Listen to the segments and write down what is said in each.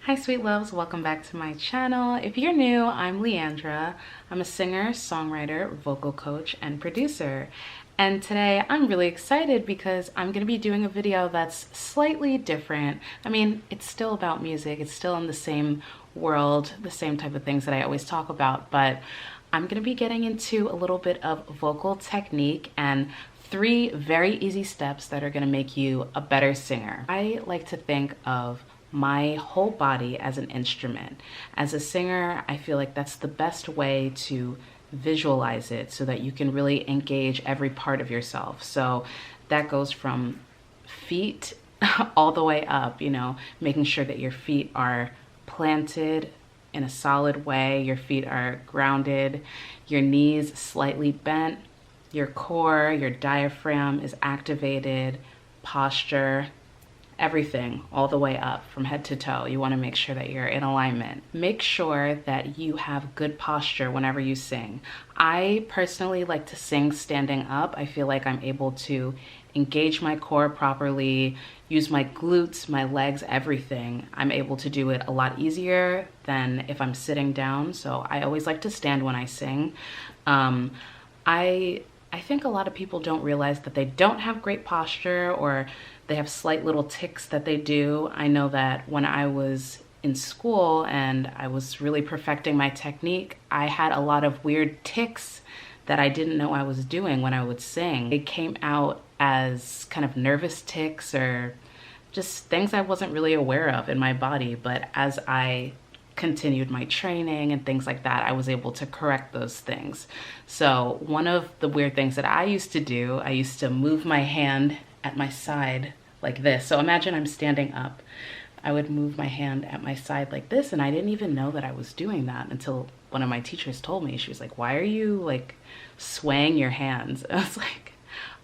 Hi sweet loves, welcome back to my channel. If you're new, I'm Leandra. I'm a singer, songwriter, vocal coach, and producer. And today I'm really excited because I'm gonna be doing a video that's slightly different. I mean, it's still about music, it's still in the same world, the same type of things that I always talk about, but I'm gonna be getting into a little bit of vocal technique and 3 very easy steps that are gonna make you a better singer. I like to think of my whole body as an instrument. As a singer, I feel like that's the best way to visualize it so that you can really engage every part of yourself. So that goes from feet all the way up, you know, making sure that your feet are planted in a solid way, your feet are grounded, your knees slightly bent, your core, your diaphragm is activated, posture, everything all the way up from head to toe. You want to make sure that you're in alignment. Make sure that you have good posture whenever you sing. I personally like to sing standing up. I feel like I'm able to engage my core properly, use my glutes, my legs, everything. I'm able to do it a lot easier than if I'm sitting down. So I always like to stand when I sing. I think a lot of people don't realize that they don't have great posture, or they have slight little tics that they do. I know that when I was in school and I was really perfecting my technique, I had a lot of weird tics that I didn't know I was doing when I would sing. It came out as kind of nervous tics or just things I wasn't really aware of in my body, but as I continued my training and things like that, I was able to correct those things. So one of the weird things that I used to do, I used to move my hand at my side like this. So imagine I'm standing up. I would move my hand at my side like this, and I didn't even know that I was doing that until one of my teachers told me. She was like, "Why are you like swaying your hands?" I was like,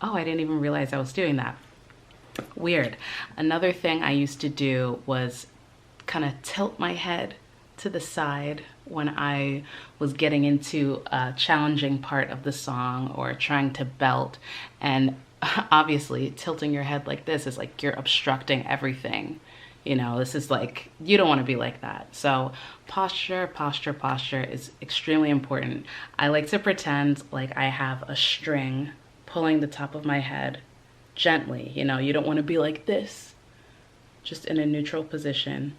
"Oh, I didn't even realize I was doing that." Weird. Another thing I used to do was kind of tilt my head to the side when I was getting into a challenging part of the song or trying to belt. And obviously tilting your head like this is like you're obstructing everything. You know, this is like, you don't want to be like that. So posture is extremely important. I like to pretend like I have a string pulling the top of my head gently. You know, you don't want to be like this, just in a neutral position.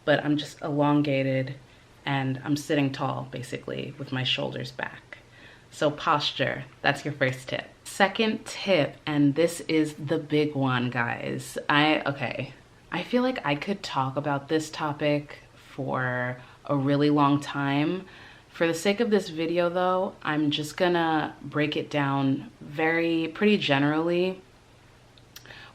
But I'm just elongated and I'm sitting tall basically with my shoulders back. So posture, that's your first tip. Second tip, and this is the big one, guys. I feel like I could talk about this topic for a really long time. For the sake of this video though, I'm just gonna break it down pretty generally.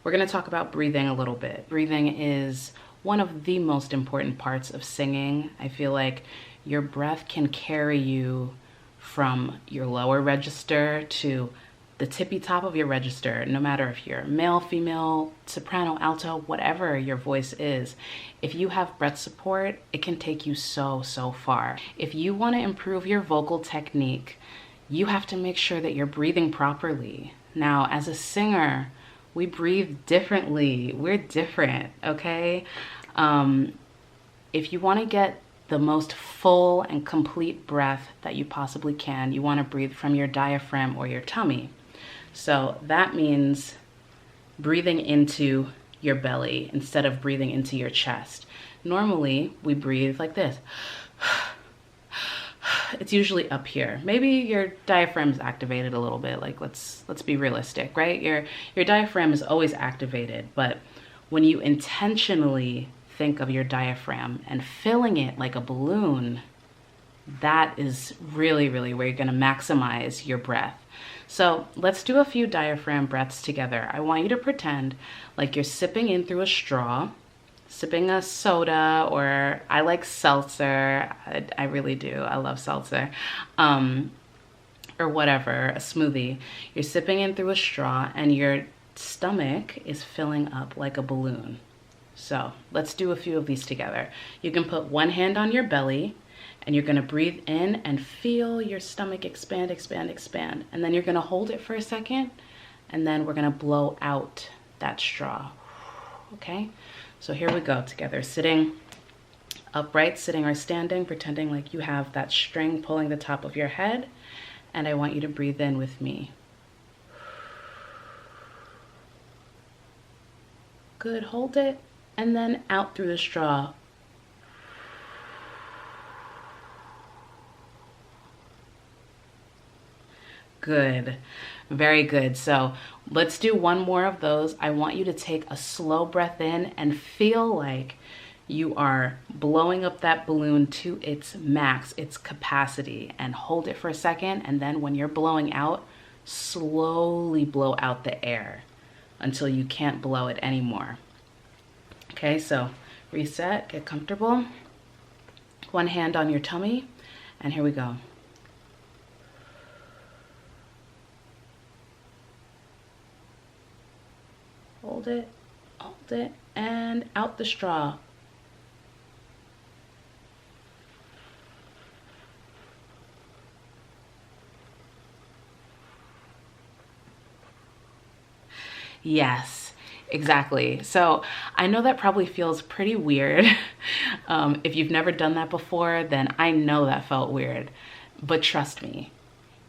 We're gonna talk about breathing a little bit. Breathing is one of the most important parts of singing. I feel like your breath can carry you from your lower register to the tippy top of your register, no matter if you're male, female, soprano, alto, whatever your voice is. If you have breath support, it can take you so far. If you want to improve your vocal technique, you have to make sure that you're breathing properly. Now, as a singer, we breathe differently. We're different, okay? If you want to get the most full and complete breath that you possibly can, you want to breathe from your diaphragm or your tummy. So that means breathing into your belly instead of breathing into your chest. Normally, we breathe like this. It's usually up here. Maybe your diaphragm's activated a little bit. Like let's be realistic, right? Your diaphragm is always activated, but when you intentionally think of your diaphragm and filling it like a balloon, that is really where you're going to maximize your breath. So let's do a few diaphragm breaths together. I want you to pretend like you're sipping in through a straw, sipping a soda, or I like seltzer. I really do. I love seltzer. Or whatever, a smoothie. You're sipping in through a straw and your stomach is filling up like a balloon. So let's do a few of these together. You can put one hand on your belly and you're gonna breathe in and feel your stomach expand. And then you're gonna hold it for a second and then we're gonna blow out that straw, okay? So here we go together, sitting upright, sitting or standing, pretending like you have that string pulling the top of your head. And I want you to breathe in with me. Good, hold it. And then out through the straw. Good, very good. So let's do one more of those. I want you to take a slow breath in and feel like you are blowing up that balloon to its max, its capacity, and hold it for a second. And then when you're blowing out, slowly blow out the air until you can't blow it anymore. Okay, so reset, get comfortable. One hand on your tummy, and here we go. Hold it, and out the straw. Yes, exactly. So I know that probably feels pretty weird. If you've never done that before, then I know that felt weird. But trust me,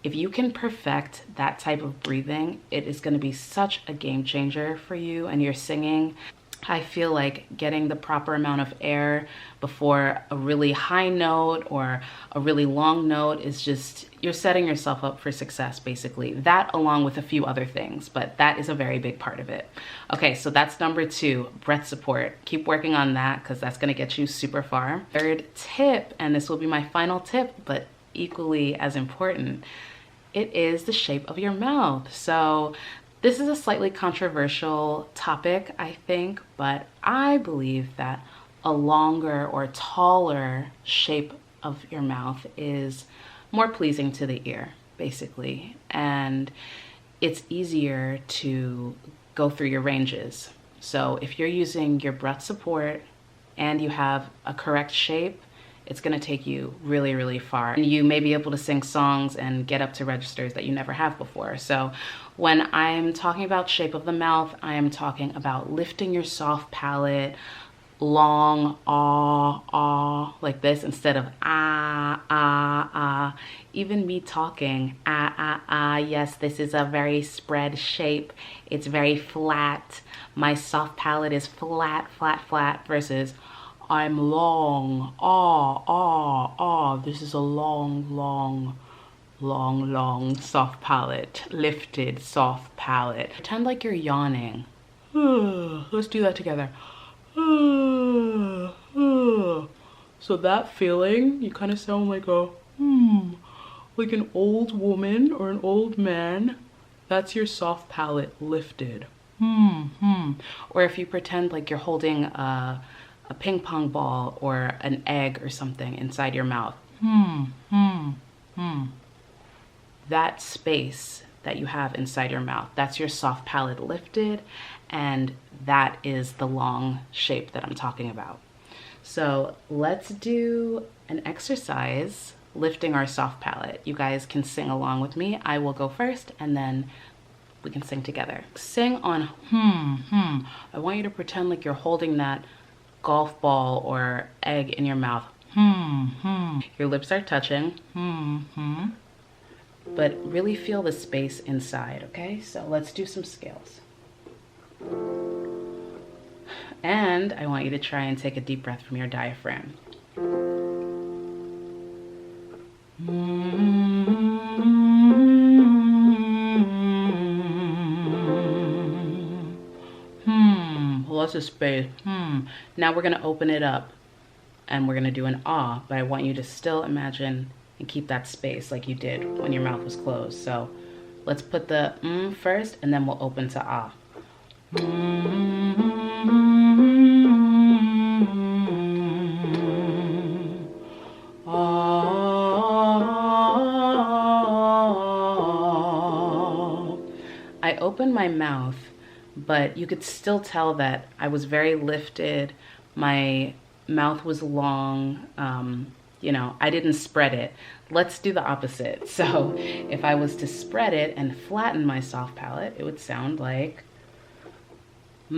if you can perfect that type of breathing, it is going to be such a game changer for you and your singing. I feel like getting the proper amount of air before a really high note or a really long note is just, you're setting yourself up for success, basically. That along with a few other things, but that is a very big part of it. Okay, so that's number 2, breath support. Keep working on that because that's going to get you super far. Third tip, and this will be my final tip, but equally as important, it is the shape of your mouth. So this is a slightly controversial topic, I think, but I believe that a longer or taller shape of your mouth is more pleasing to the ear, basically. And it's easier to go through your ranges. So if you're using your breath support and you have a correct shape, it's gonna take you really, really far. And you may be able to sing songs and get up to registers that you never have before. So when I'm talking about shape of the mouth, I am talking about lifting your soft palate, long like this instead of ah. Even me talking yes, this is a very spread shape. It's very flat. My soft palate is flat versus I'm long, this is a long, soft palate, lifted, soft palate. Pretend like you're yawning. Let's do that together. So that feeling, you kind of sound like like an old woman or an old man. That's your soft palate lifted. Or if you pretend like you're holding a ping pong ball or an egg or something inside your mouth. That space that you have inside your mouth, that's your soft palate lifted, and that is the long shape that I'm talking about. So let's do an exercise lifting our soft palate. You guys can sing along with me. I will go first and then we can sing together. Sing on I want you to pretend like you're holding that golf ball or egg in your mouth. Your lips are touching. But really feel the space inside, okay? So let's do some scales. And I want you to try and take a deep breath from your diaphragm. Lots of space. Now we're gonna open it up and we're gonna do an ah, but I want you to still imagine and keep that space like you did when your mouth was closed. So let's put the first and then we'll open to ah. I opened my mouth, but you could still tell that I was very lifted. My mouth was long. You know, I didn't spread it. Let's do the opposite. So if I was to spread it and flatten my soft palate, it would sound like I'm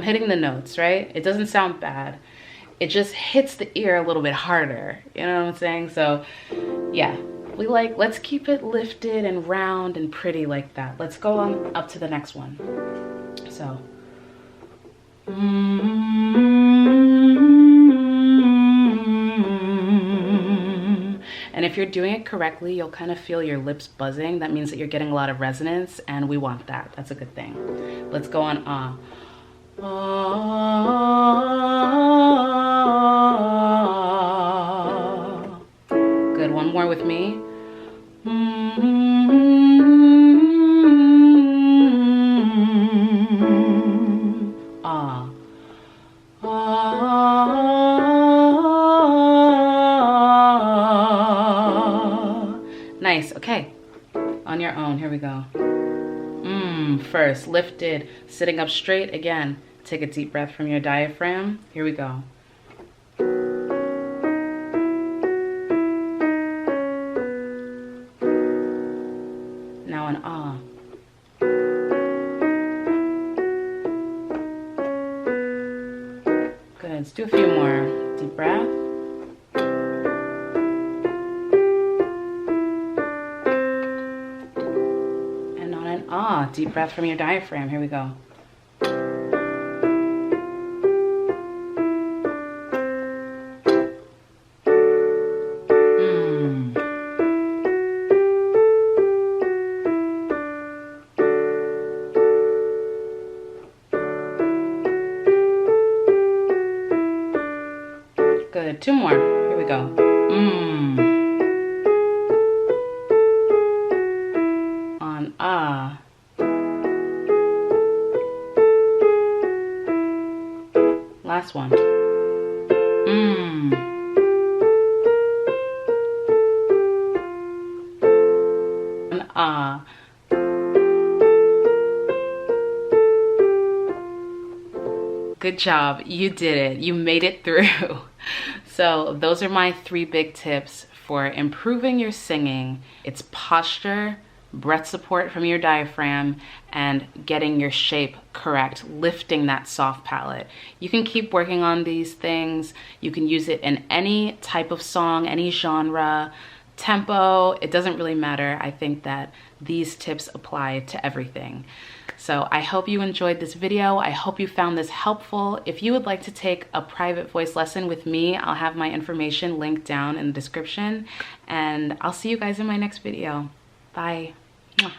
hitting the notes, right? It doesn't sound bad. It just hits the ear a little bit harder. You know what I'm saying? So yeah, let's keep it lifted and round and pretty like that. Let's go on up to the next one. So. And if you're doing it correctly, you'll kind of feel your lips buzzing. That means that you're getting a lot of resonance, and we want that. That's a good thing. Let's go on ah. Good, one more with me. Ah. Nice, okay. On your own, here we go. First, lifted, sitting up straight again. Take a deep breath from your diaphragm. Here we go. Now an ah. Good, let's do a few more. Deep breath. And on an ah, deep breath from your diaphragm. Here we go. Good, two more. Here we go. On ah. Last one. On ah. Good job, you did it. You made it through. So those are my 3 big tips for improving your singing. It's posture, breath support from your diaphragm, and getting your shape correct, lifting that soft palate. You can keep working on these things. You can use it in any type of song, any genre, tempo, it doesn't really matter. I think that these tips apply to everything. So I hope you enjoyed this video. I hope you found this helpful. If you would like to take a private voice lesson with me, I'll have my information linked down in the description, and I'll see you guys in my next video. Bye. Mwah.